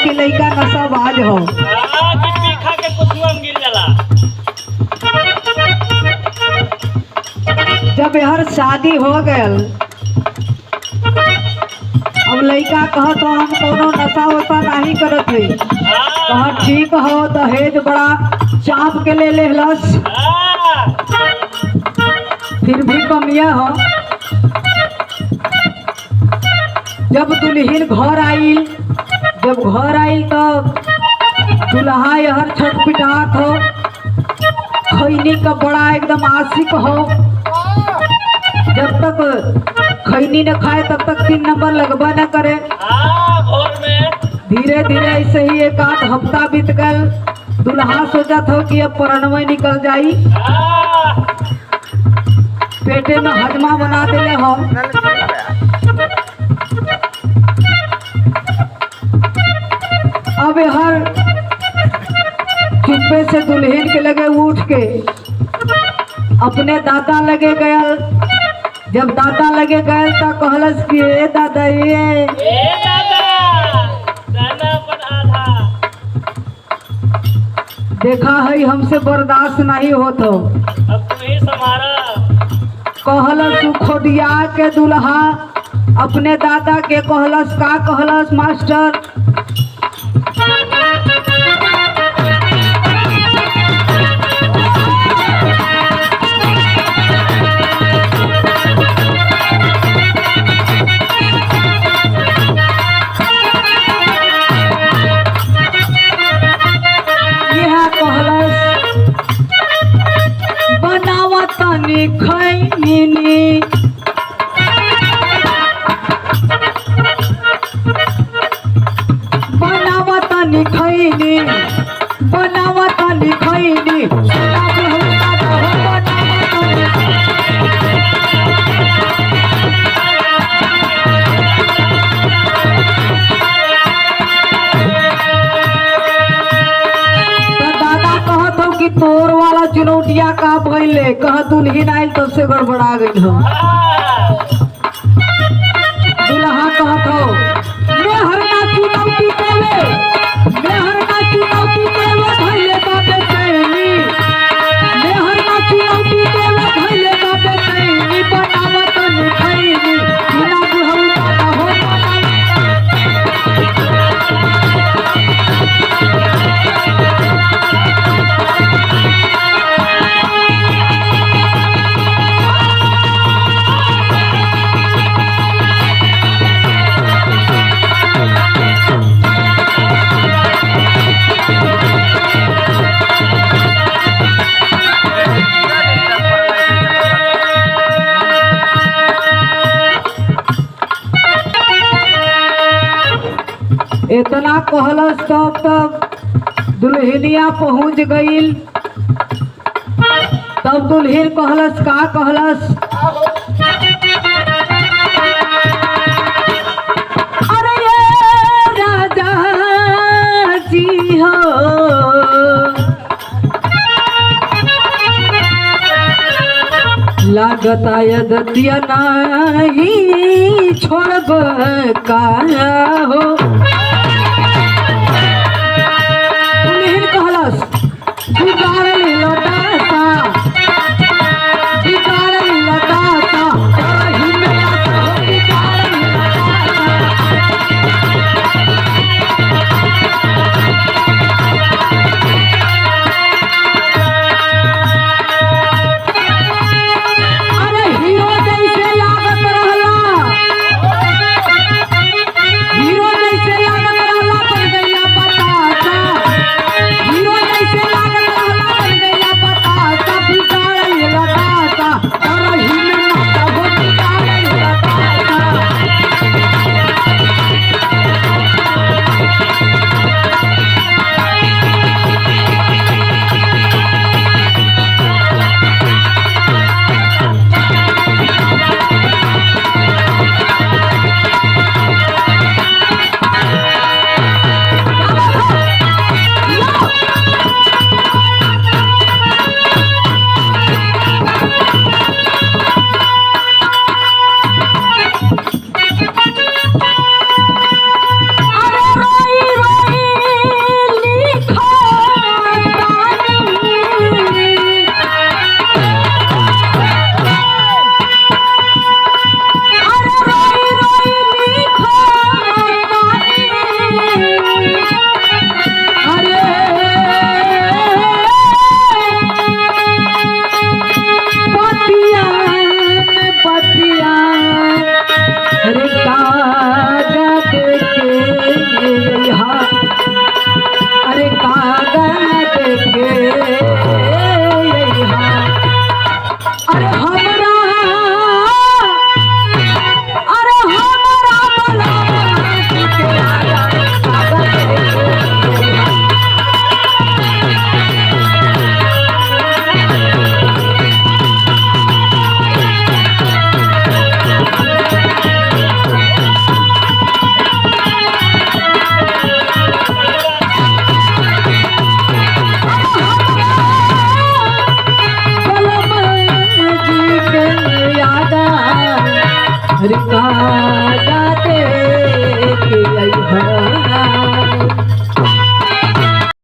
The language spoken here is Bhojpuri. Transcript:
कि लइका नशाबाज हो। कि पीखा के कुछुआ में गिर जाला। जब हर शादी हो गयल, अब लइका कहत हो हम कोनो नशा वशा नहीं करत है। कहा ठीक हो, दहेज बड़ा चाप के ले लेहलस, फिर भी कमिया हो। जब दुल्हन घर आइल, जब घर आइल तो दुल्हा यहर छटपिटात हो, खैनी का बड़ा एकदम आशिक हो। जब तक खैनी न खाए तब तक 3 नंबर लगवा न करे। भोर में धीरे धीरे ऐसे ही 1-8 हफ्ता बीत गल। दुल्हा सोचत हो कि अब परनवे निकल जाई, पेटे में हजमा बना देले हो। अब हर चुप्पे से दुल्हन के लगे उठ के अपने दादा लगे गयल। जब दादा लगे गए तो कहलस कि ए दादा ये देखा है हमसे बर्दाश्त नहीं होत हो। अब तू ही संभारा। कहलस खोदिया के दुल्हा अपने दादा के कहलस का कहलस मास्टर, बनावतनी खैनी बनावतनी खैनी बनावतनी खैनी। तोर वाला चुनौतिया का भइले, कह दुल्हन आइल तब से गड़बड़ा गई हो। दुल्हा कहत हो मेहरना चुनौती देवे, मेहरना चुनौती देवे भइले बाबे चैनी, मेहरना चुनौती देवे भइले बाबे चैनी। बनावत खैनी बिना बुढ़ऊ दादा हो इतना कहलस। तब दुल्हनिया पहुंच गईल। तब दुल्हन कहलस का कहलस, अरे ये राजा जी हो लागता यदतिया नहीं छोड़ब का हो।